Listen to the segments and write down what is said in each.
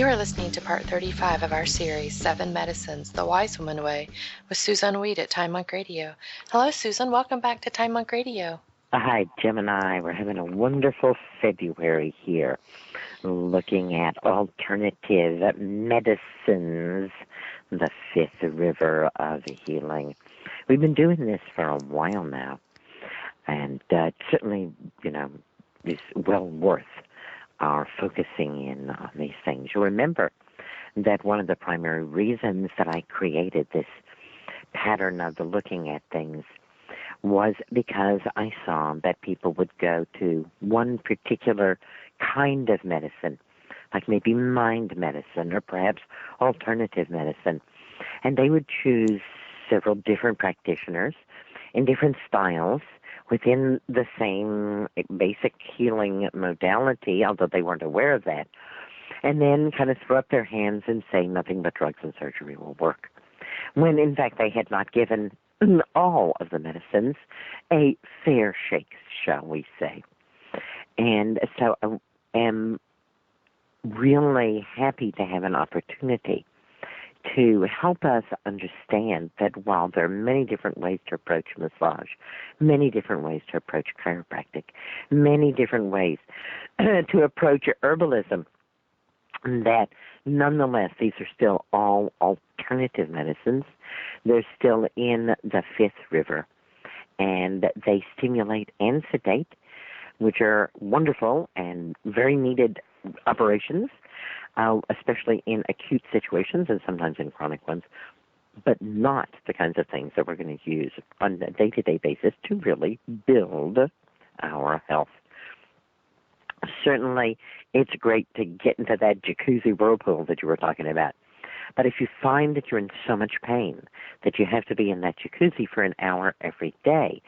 You are listening to part 35 of our series, 7 Medicines, The Wise Woman Way, with Susun at Time Monk Radio. Hello, Susun. Welcome back to Time Monk Radio. Hi, Gemini. We're having a wonderful February here, looking at alternative medicines, the fifth river of healing. We've been doing this for a while now, and it certainly, is well worth our focusing in on these things. You'll remember that one of the primary reasons that I created this pattern of the looking at things was because I saw that people would go to one particular kind of medicine, like maybe mind medicine or perhaps alternative medicine, and they would choose several different practitioners in different styles within the same basic healing modality, although they weren't aware of that, and then kind of throw up their hands and say nothing but drugs and surgery will work, when in fact they had not given all of the medicines a fair shake, shall we say. And so I am really happy to have an opportunity to help us understand that while there are many different ways to approach massage, many different ways to approach chiropractic, many different ways to approach herbalism, that nonetheless these are still all alternative medicines. They're still in the fifth river, and they stimulate and sedate, which are wonderful and very needed operations, especially in acute situations and sometimes in chronic ones, but not the kinds of things that we're going to use on a day-to-day basis to really build our health. Certainly, it's great to get into that jacuzzi whirlpool that you were talking about. But if you find that you're in so much pain that you have to be in that jacuzzi for an hour every day,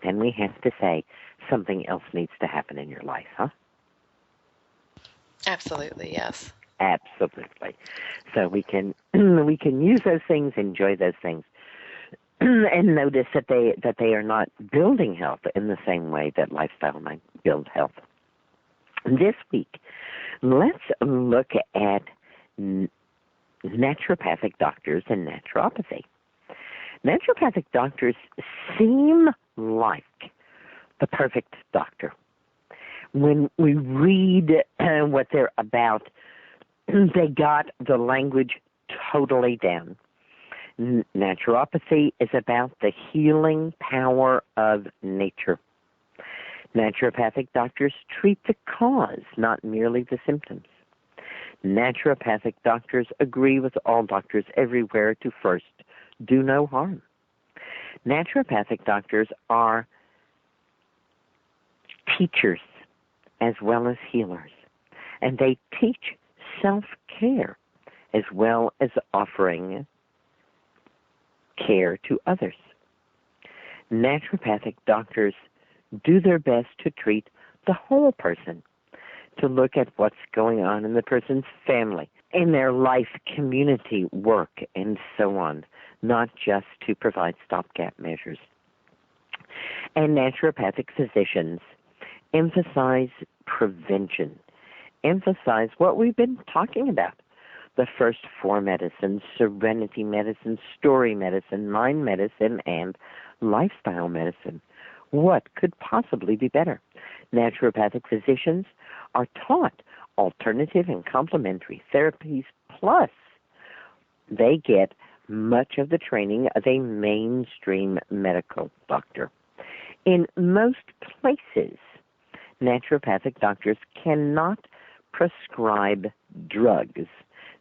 then we have to say something else needs to happen in your life, huh? Absolutely, yes. Absolutely. So we can use those things, enjoy those things, and notice that they are not building health in the same way that lifestyle might build health. This week, let's look at naturopathic doctors and naturopathy. Naturopathic doctors seem like the perfect doctor. When we read what they're about, they got the language totally down. Naturopathy is about the healing power of nature. Naturopathic doctors treat the cause, not merely the symptoms. Naturopathic doctors agree with all doctors everywhere to first do no harm. Naturopathic doctors are teachers as well as healers, and they teach self-care as well as offering care to others. Naturopathic doctors do their best to treat the whole person, to look at what's going on in the person's family, in their life, community, work, and so on, not just to provide stopgap measures. And naturopathic physicians emphasize prevention, emphasize what we've been talking about. The first four medicines: serenity medicine, story medicine, mind medicine, and lifestyle medicine. What could possibly be better? Naturopathic physicians are taught alternative and complementary therapies, plus they get much of the training of a mainstream medical doctor. In most places, naturopathic doctors cannot prescribe drugs.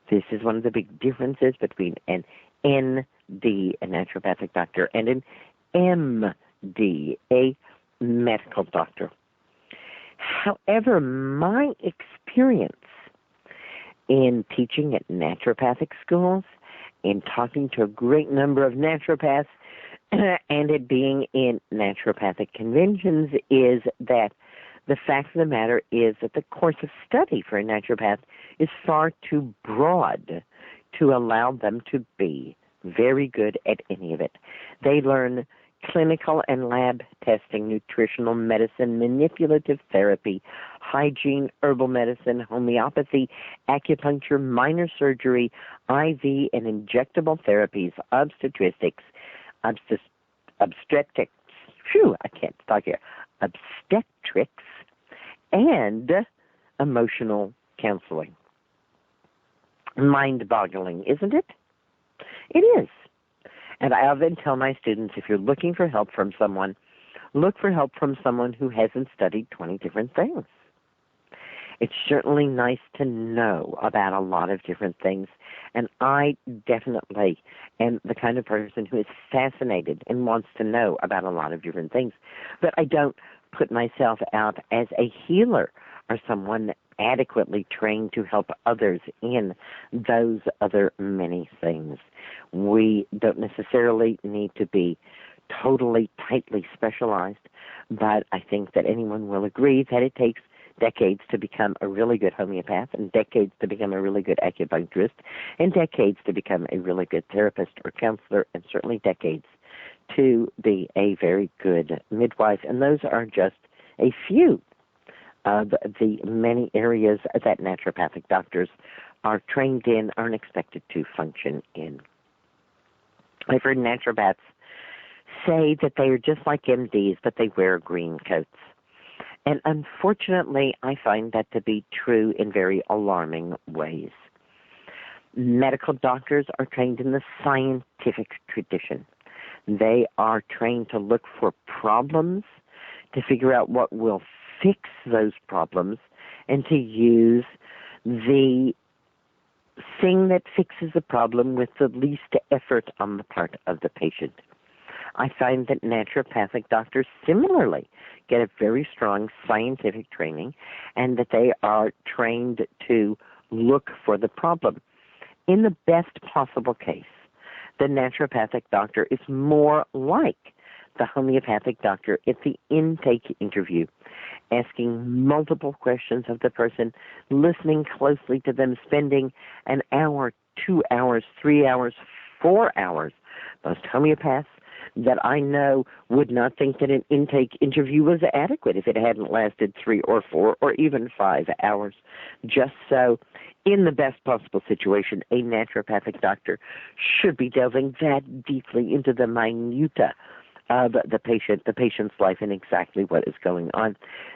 This is one of the big differences between an ND, a naturopathic doctor, and an MD, a medical doctor. However, my experience in teaching at naturopathic schools, in talking to a great number of naturopaths, and it being in naturopathic conventions, is that the fact of the matter is that the course of study for a naturopath is far too broad to allow them to be very good at any of it. They learn clinical and lab testing, nutritional medicine, manipulative therapy, hygiene, herbal medicine, homeopathy, acupuncture, minor surgery, IV and injectable therapies, obstetrics, obstetrics, I can't talk here, obstetrics, and emotional counseling. Mind-boggling, isn't it? It is. And I often tell my students, if you're looking for help from someone, look for help from someone who hasn't studied 20 different things. It's certainly nice to know about a lot of different things, and I definitely am the kind of person who is fascinated and wants to know about a lot of different things, but I don't put myself out as a healer or someone adequately trained to help others in those other many things. We don't necessarily need to be totally, tightly specialized, but I think that anyone will agree that it takes decades to become a really good homeopath, and decades to become a really good acupuncturist, and decades to become a really good therapist or counselor, and certainly decades to be a very good midwife. And those are just a few of the many areas that naturopathic doctors are trained in, are expected to function in. I've heard naturopaths say that they are just like MDs, but they wear green coats. And unfortunately, I find that to be true in very alarming ways. Medical doctors are trained in the scientific tradition. They are trained to look for problems, to figure out what will fix those problems, and to use the thing that fixes the problem with the least effort on the part of the patient. I find that naturopathic doctors similarly get a very strong scientific training, and that they are trained to look for the problem. In the best possible case, the naturopathic doctor is more like the homeopathic doctor at the intake interview, asking multiple questions of the person, listening closely to them, spending an hour, 2 hours, 3 hours, 4 hours. Most homeopaths that I know would not think that an intake interview was adequate if it hadn't lasted 3 or 4 or even 5 hours. Just so, in the best possible situation, a naturopathic doctor should be delving that deeply into the minutia of the patient's life, and exactly what is going on.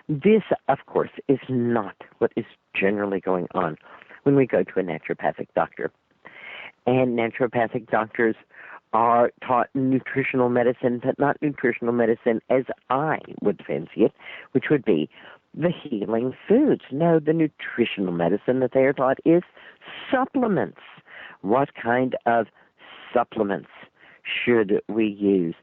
This, of course, is not what is generally going on when we go to a naturopathic doctor. And naturopathic doctors are taught nutritional medicine, but not nutritional medicine as I would fancy it, which would be the healing foods. No, the nutritional medicine that they are taught is supplements. What kind of supplements should we use?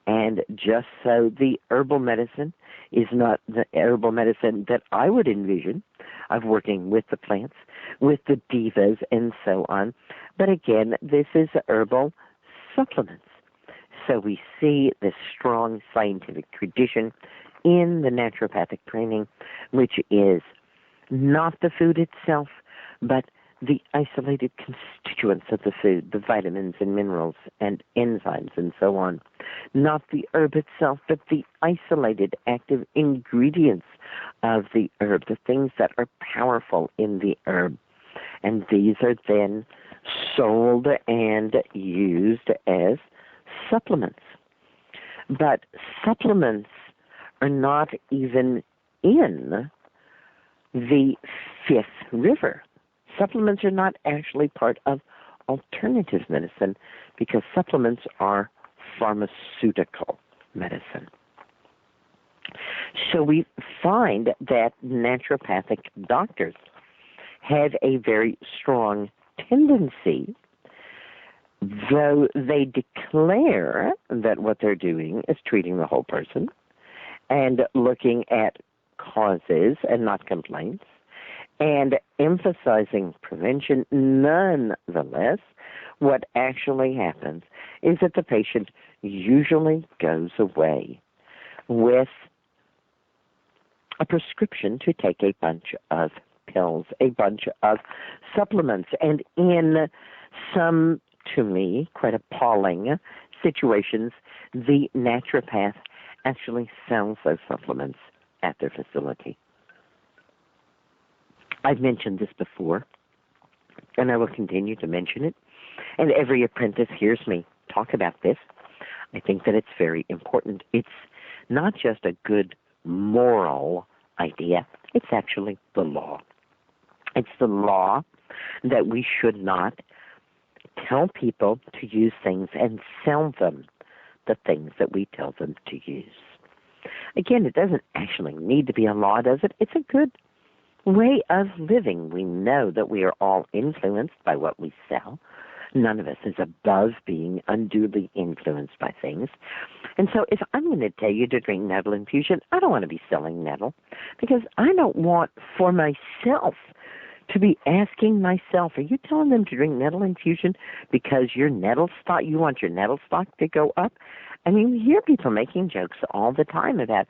And just so the herbal medicine is not the herbal medicine that I would envision of working with the plants, with the divas, and so on. But again, this is herbal supplements. So we see this strong scientific tradition in the naturopathic training, which is not the food itself, but the isolated constituents of the food, the vitamins and minerals and enzymes and so on. Not the herb itself, but the isolated active ingredients of the herb, the things that are powerful in the herb. And these are then sold and used as supplements. But supplements are not even in the fifth river. Supplements are not actually part of alternative medicine, because supplements are pharmaceutical medicine. So we find that naturopathic doctors have a very strong tendency, though they declare that what they're doing is treating the whole person and looking at causes and not complaints, and emphasizing prevention. Nonetheless, what actually happens is that the patient usually goes away with a prescription to take a bunch of pills, a bunch of supplements, and in some, to me, quite appalling situations, the naturopath actually sells those supplements at their facility. I've mentioned this before, and I will continue to mention it, and every apprentice hears me talk about this. I think that it's very important. It's not just a good moral idea, it's actually the law. It's the law that we should not tell people to use things and sell them the things that we tell them to use. Again, it doesn't actually need to be a law, does it? It's a good way of living. We know that we are all influenced by what we sell. None of us is above being unduly influenced by things. And so if I'm going to tell you to drink nettle infusion, I don't want to be selling nettle, because I don't want for myself to be asking myself, are you telling them to drink nettle infusion because your nettle stock, you want your nettle stock to go up? I mean, we hear people making jokes all the time about,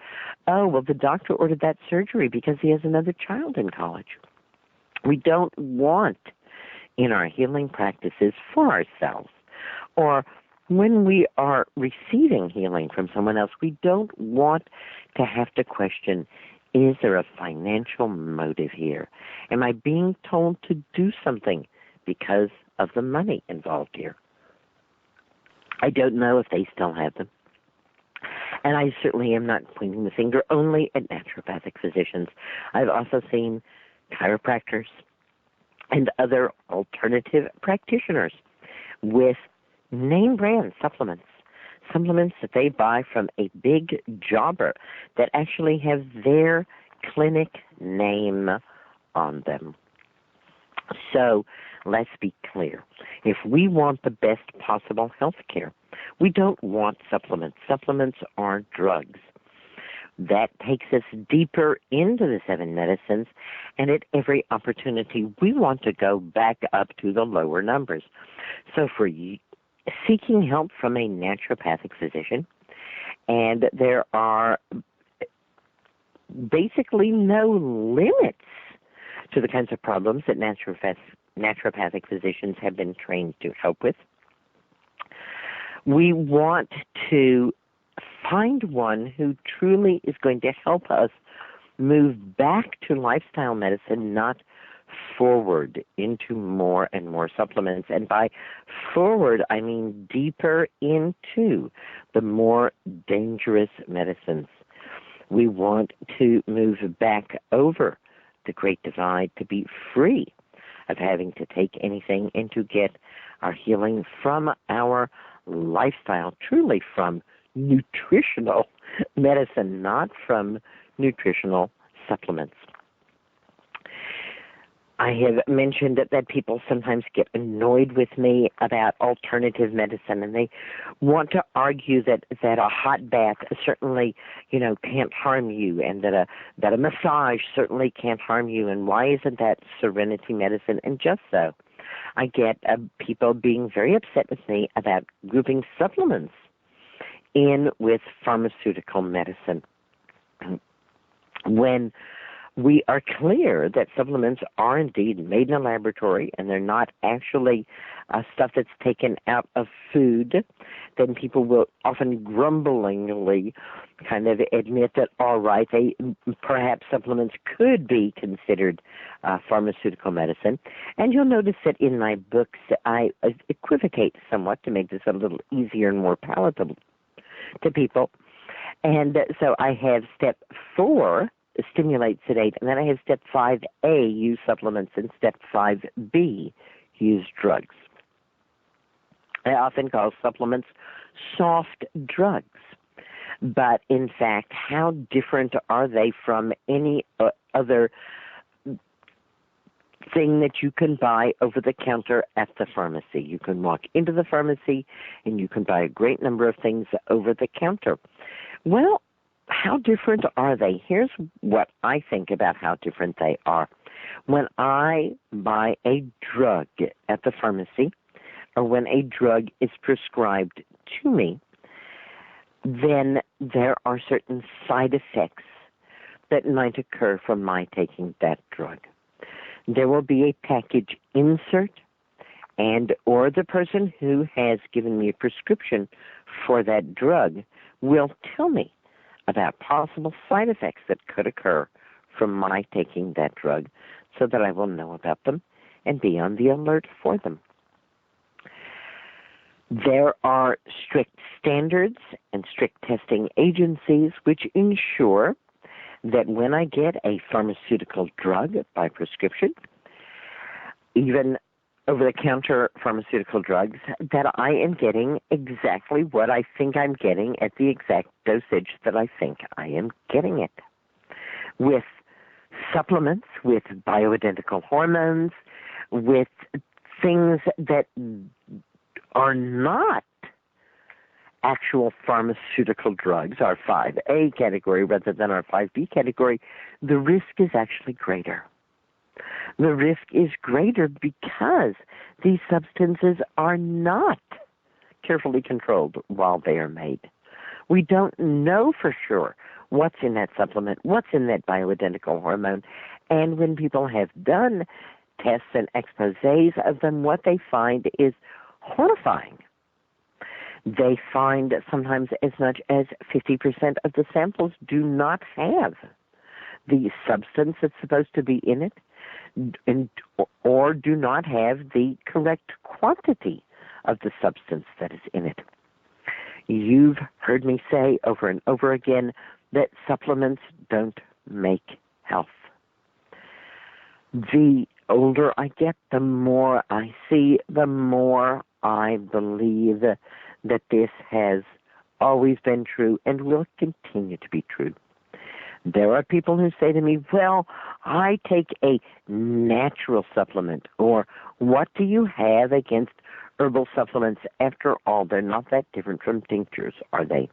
oh, well, the doctor ordered that surgery because he has another child in college. We don't want in our healing practices for ourselves, or when we are receiving healing from someone else, we don't want to have to question, is there a financial motive here? Am I being told to do something because of the money involved here? I don't know if they still have them. And I certainly am not pointing the finger only at naturopathic physicians. I've also seen chiropractors and other alternative practitioners with name brand supplements that they buy from a big jobber that actually have their clinic name on them. So let's be clear. If we want the best possible health care, we don't want supplements. Supplements are drugs. That takes us deeper into the 7 medicines, and at every opportunity, we want to go back up to the lower numbers. So for seeking help from a naturopathic physician, and there are basically no limits to the kinds of problems that naturopathic physicians have been trained to help with. We want to find one who truly is going to help us move back to lifestyle medicine, not forward into more and more supplements. And by forward, I mean deeper into the more dangerous medicines. We want to move back over the Great Divide to be free of having to take anything and to get our healing from our lifestyle, truly from nutritional medicine, not from nutritional supplements. I have mentioned that people sometimes get annoyed with me about alternative medicine, and they want to argue that a hot bath certainly, can't harm you, and that a massage certainly can't harm you, and why isn't that serenity medicine? And just so, I get people being very upset with me about grouping supplements in with pharmaceutical medicine, when we are clear that supplements are indeed made in a laboratory and they're not actually stuff that's taken out of food. Then people will often grumblingly kind of admit that, all right, perhaps supplements could be considered pharmaceutical medicine. And you'll notice that in my books, I equivocate somewhat to make this a little easier and more palatable to people. And so I have step 4, stimulate, sedate, and then I have step 5A, use supplements, and step 5B, use drugs. I often call supplements soft drugs, but in fact, how different are they from any other thing that you can buy over the counter at the pharmacy? You can walk into the pharmacy and you can buy a great number of things over the counter. Well, how different are they? Here's what I think about how different they are. When I buy a drug at the pharmacy, or when a drug is prescribed to me, then there are certain side effects that might occur from my taking that drug. There will be a package insert and or the person who has given me a prescription for that drug will tell me about possible side effects that could occur from my taking that drug so that I will know about them and be on the alert for them. There are strict standards and strict testing agencies which ensure that when I get a pharmaceutical drug by prescription, even over-the-counter pharmaceutical drugs, that I am getting exactly what I think I'm getting at the exact dosage that I think I am getting it. With supplements, with bioidentical hormones, with things that are not actual pharmaceutical drugs, our 5A category rather than our 5B category, the risk is actually greater. The risk is greater because these substances are not carefully controlled while they are made. We don't know for sure what's in that supplement, what's in that bioidentical hormone, and when people have done tests and exposés of them, what they find is horrifying. They find sometimes as much as 50% of the samples do not have the substance that's supposed to be in it, or do not have the correct quantity of the substance that is in it. You've heard me say over and over again that supplements don't make health. The older I get, the more I see, the more I believe that this has always been true and will continue to be true. There are people who say to me, well, I take a natural supplement, or what do you have against herbal supplements? After all, they're not that different from tinctures, are they?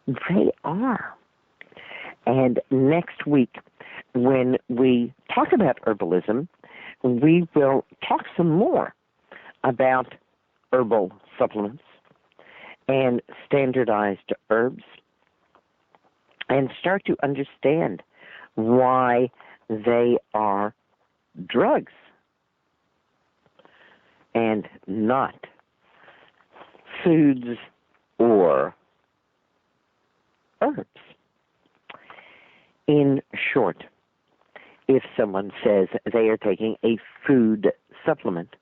They are. And next week, when we talk about herbalism, we will talk some more about herbal supplements and standardized herbs, and start to understand why they are drugs and not foods or herbs. In short, if someone says they are taking a food supplement,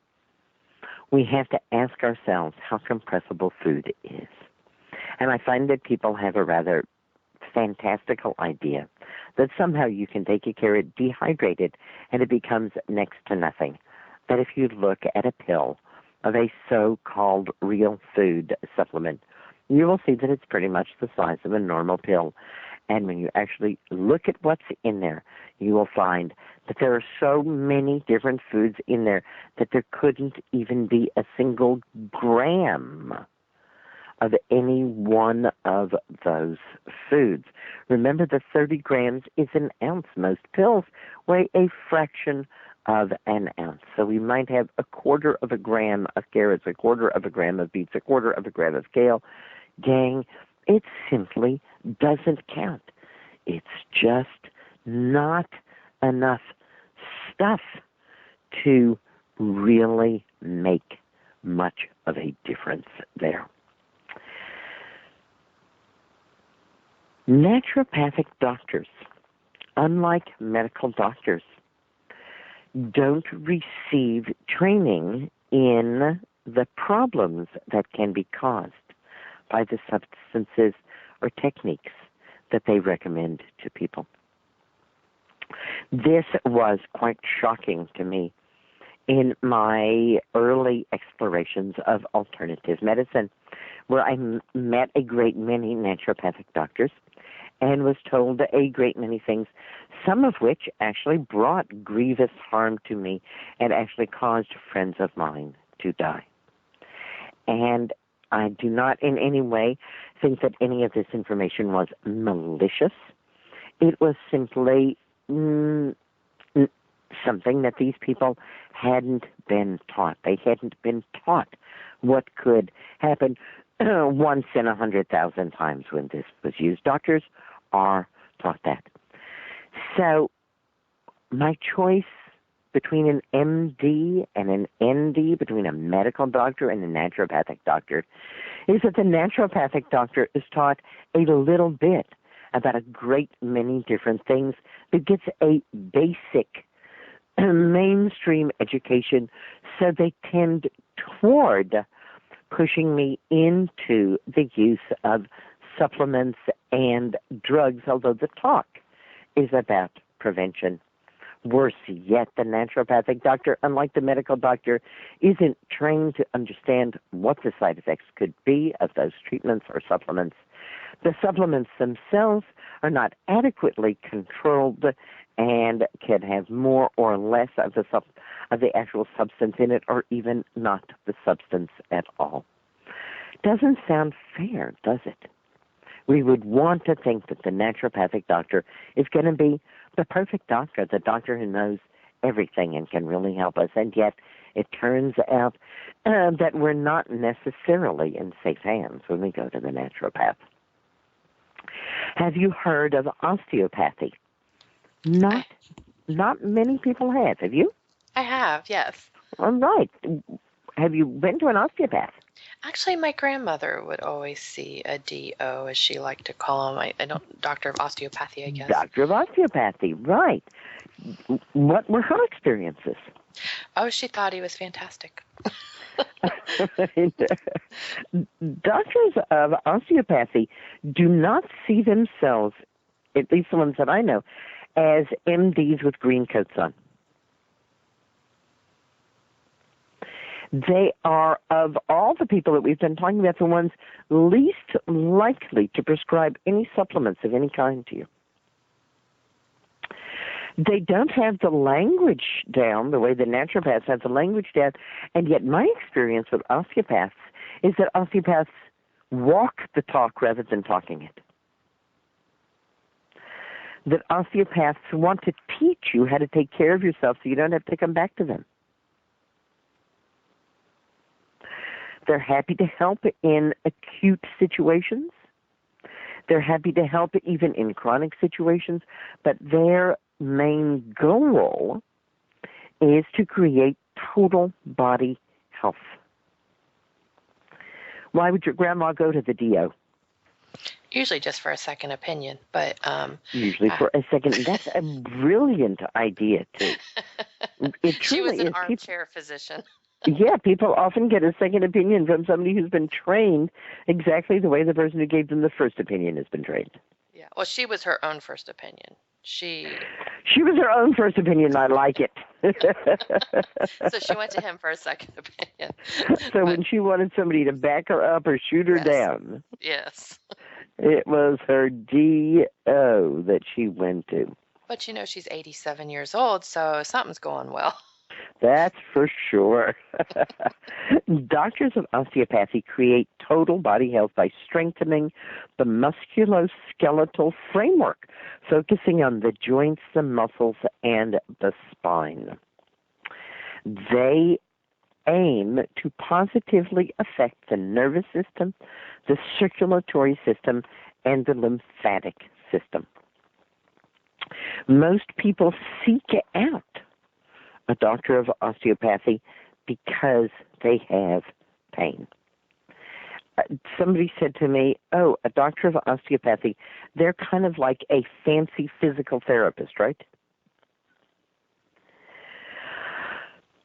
we have to ask ourselves how compressible food is. And I find that people have a rather fantastical idea that somehow you can take a carrot, dehydrate it, and it becomes next to nothing. That if you look at a pill of a so-called real food supplement, you will see that it's pretty much the size of a normal pill. And when you actually look at what's in there, you will find that there are so many different foods in there that there couldn't even be a single gram of any one of those foods. Remember that 30 grams is an ounce. Most pills weigh a fraction of an ounce. So we might have a quarter of a gram of carrots, a quarter of a gram of beets, a quarter of a gram of kale. Gang, it simply doesn't count. It's just not enough stuff to really make much of a difference there. Naturopathic doctors, unlike medical doctors, don't receive training in the problems that can be caused by the substances or techniques that they recommend to people. This was quite shocking to me in my early explorations of alternative medicine, where I met a great many naturopathic doctors and was told a great many things, some of which actually brought grievous harm to me and actually caused friends of mine to die. And I do not in any way think that any of this information was malicious. It was simply something that these people hadn't been taught. They hadn't been taught what could happen once in 100,000 times when this was used. Doctors are taught that. So my choice between an MD and an ND, between a medical doctor and a naturopathic doctor, is that the naturopathic doctor is taught a little bit about a great many different things, but gets a basic mainstream education, so they tend toward pushing me into the use of supplements and drugs, although the talk is about prevention. Worse yet, the naturopathic doctor, unlike the medical doctor, isn't trained to understand what the side effects could be of those treatments or supplements. The supplements themselves are not adequately controlled and can have more or less of the actual substance in it, or even not the substance at all. Doesn't sound fair, does it? We would want to think that the naturopathic doctor is going to be the perfect doctor, the doctor who knows everything and can really help us, and yet it turns out that we're not necessarily in safe hands when we go to the naturopath. Have you heard of osteopathy? Not many people have. Have you? I have, yes. All right. Have you been to an osteopath? Actually, my grandmother would always see a DO, as she liked to call him. I don't, doctor of osteopathy, I guess. Doctor of osteopathy, right. What were her experiences? Oh, she thought he was fantastic. Doctors of osteopathy do not see themselves, at least the ones that I know, as MDs with green coats on. They are, of all the people that we've been talking about, the ones least likely to prescribe any supplements of any kind to you. They don't have the language down the way the naturopaths have the language down, and yet my experience with osteopaths is that osteopaths walk the talk rather than talking it. That osteopaths want to teach you how to take care of yourself so you don't have to come back to them. They're happy to help in acute situations. They're happy to help even in chronic situations, but their main goal is to create total body health. Why would your grandma go to the DO? Usually just for a second opinion, but usually for a second. That's a brilliant idea too. It she was truly an is. armchair physician. Yeah, people often get a second opinion from somebody who's been trained exactly the way the person who gave them the first opinion has been trained. Yeah, well, she was her own first opinion. She was her own first opinion. I like it. So she went to him for a second opinion. So when she wanted somebody to back her up or shoot her down, yes, it was her DO that she went to. But you know, she's 87 years old, so something's going well. That's for sure. Doctors of osteopathy create total body health by strengthening the musculoskeletal framework, focusing on the joints, the muscles, and the spine. They aim to positively affect the nervous system, the circulatory system, and the lymphatic system. Most people seek out a doctor of osteopathy because they have pain. Somebody said to me, oh, a doctor of osteopathy, they're kind of like a fancy physical therapist, right?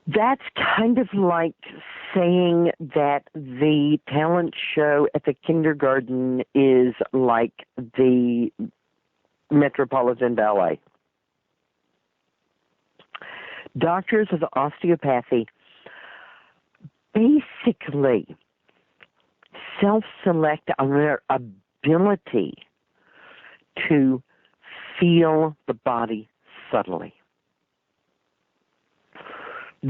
That's kind of like saying that the talent show at the kindergarten is like the Metropolitan Ballet. Doctors of osteopathy basically self-select on their ability to feel the body subtly.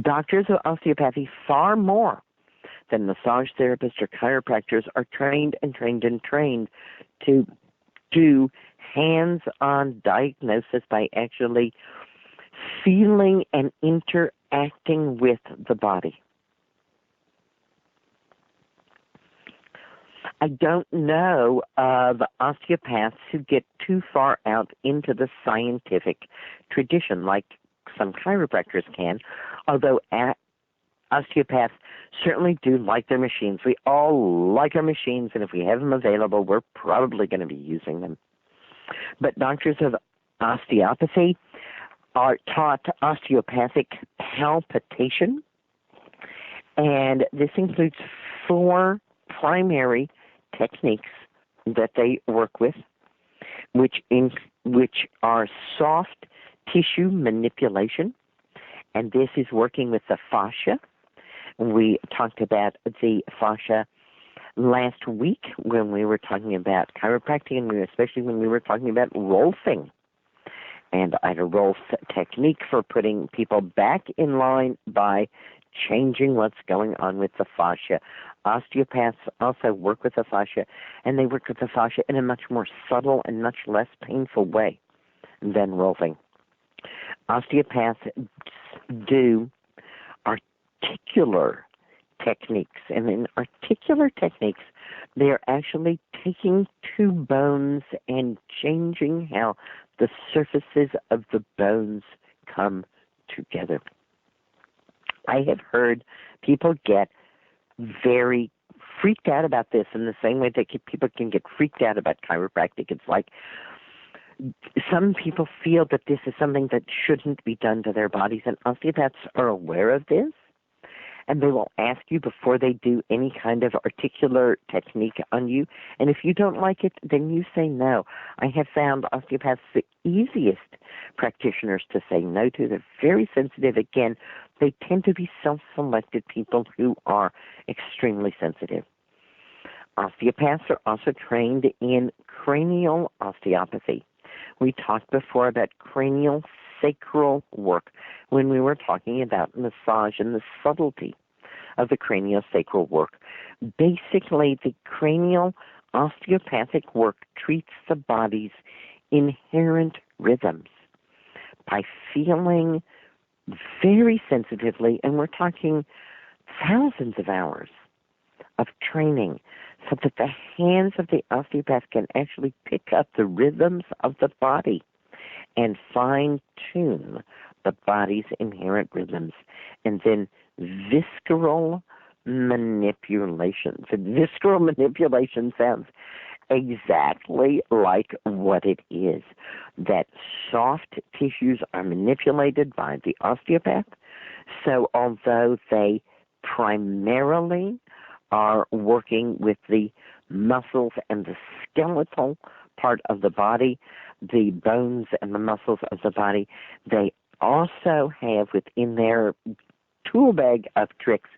Doctors of osteopathy, far more than massage therapists or chiropractors, are trained to do hands-on diagnosis by actually feeling and interacting with the body. I don't know of osteopaths who get too far out into the scientific tradition, like Some chiropractors can, although osteopaths certainly do like their machines. We all like our machines, and if we have them available, we're probably going to be using them. But doctors of osteopathy are taught osteopathic palpitation, and this includes 4 primary techniques that they work with, which are soft tissue manipulation, and this is working with the fascia. We talked about the fascia last week when we were talking about chiropractic, and especially when we were talking about rolfing. And I had a rolf technique for putting people back in line by changing what's going on with the fascia. Osteopaths also work with the fascia, and they work with the fascia in a much more subtle and much less painful way than rolfing. Osteopaths do articular techniques, and in articular techniques, they are actually taking 2 bones and changing how the surfaces of the bones come together. I have heard people get very freaked out about this in the same way that people can get freaked out about chiropractic. It's like some people feel that this is something that shouldn't be done to their bodies, and osteopaths are aware of this, and they will ask you before they do any kind of articular technique on you, and if you don't like it, then you say no. I have found osteopaths the easiest practitioners to say no to. They're very sensitive. Again, they tend to be self-selected people who are extremely sensitive. Osteopaths are also trained in cranial osteopathy. We talked before about cranial sacral work when we were talking about massage and the subtlety of the craniosacral work. Basically, the cranial osteopathic work treats the body's inherent rhythms by feeling very sensitively, and we're talking thousands of hours of training so that the hands of the osteopath can actually pick up the rhythms of the body and fine-tune the body's inherent rhythms, and then visceral manipulations. And visceral manipulation sounds exactly like what it is, that soft tissues are manipulated by the osteopath. So although they primarily are working with the muscles and the skeletal part of the body, the bones and the muscles of the body, they also have within their tool bag of tricks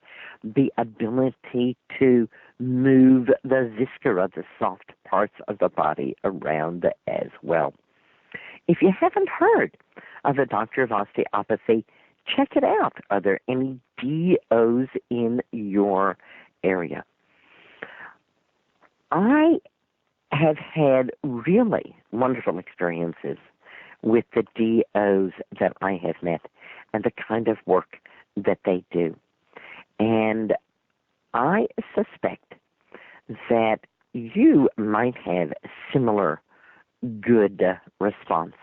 the ability to move the viscera, the soft parts of the body, around as well. If you haven't heard of a doctor of osteopathy, check it out. Are there any DOs in your area? I have had really wonderful experiences with the DOs that I have met and the kind of work that they do. And I suspect that you might have similar good response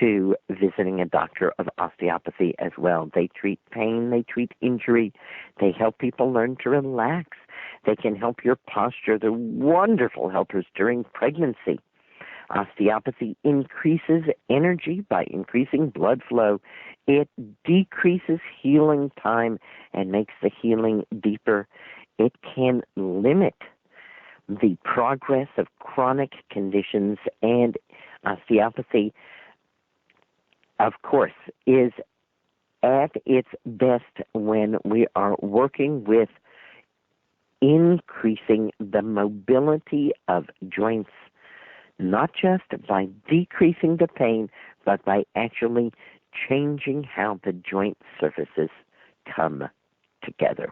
to visiting a doctor of osteopathy as well. They treat pain, they treat injury, they help people learn to relax, they can help your posture. They're wonderful helpers during pregnancy. Osteopathy increases energy by increasing blood flow. It decreases healing time and makes the healing deeper. It can limit the progress of chronic conditions, and osteopathy, of course, is at its best when we are working with increasing the mobility of joints, not just by decreasing the pain, but by actually changing how the joint surfaces come together.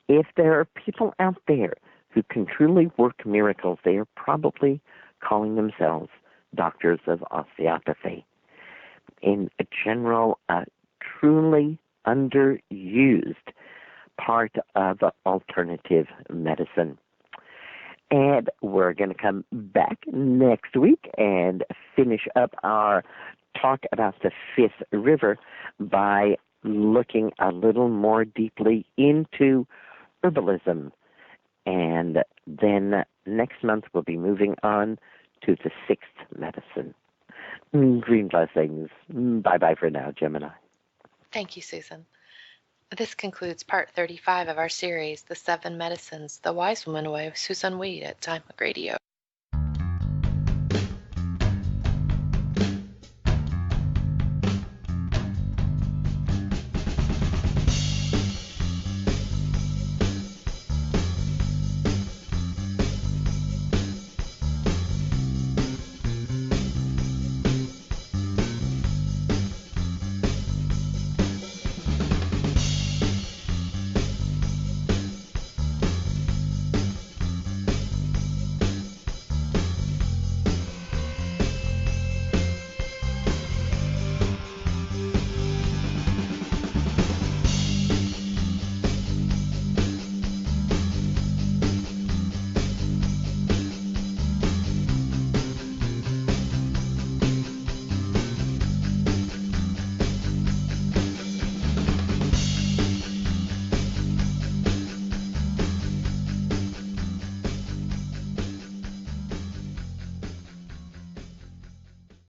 If there are people out there who can truly work miracles, they are probably calling themselves doctors of osteopathy. In a general, truly underused part of alternative medicine. And we're going to come back next week and finish up our talk about the fifth river by looking a little more deeply into herbalism. And then next month we'll be moving on to the sixth medicine. Green blessings. Bye-bye for now, Gemini. Thank you, Susan. This concludes part 35 of our series, The 7 Medicines, The Wise Woman Way with Susun Weed at Time Radio.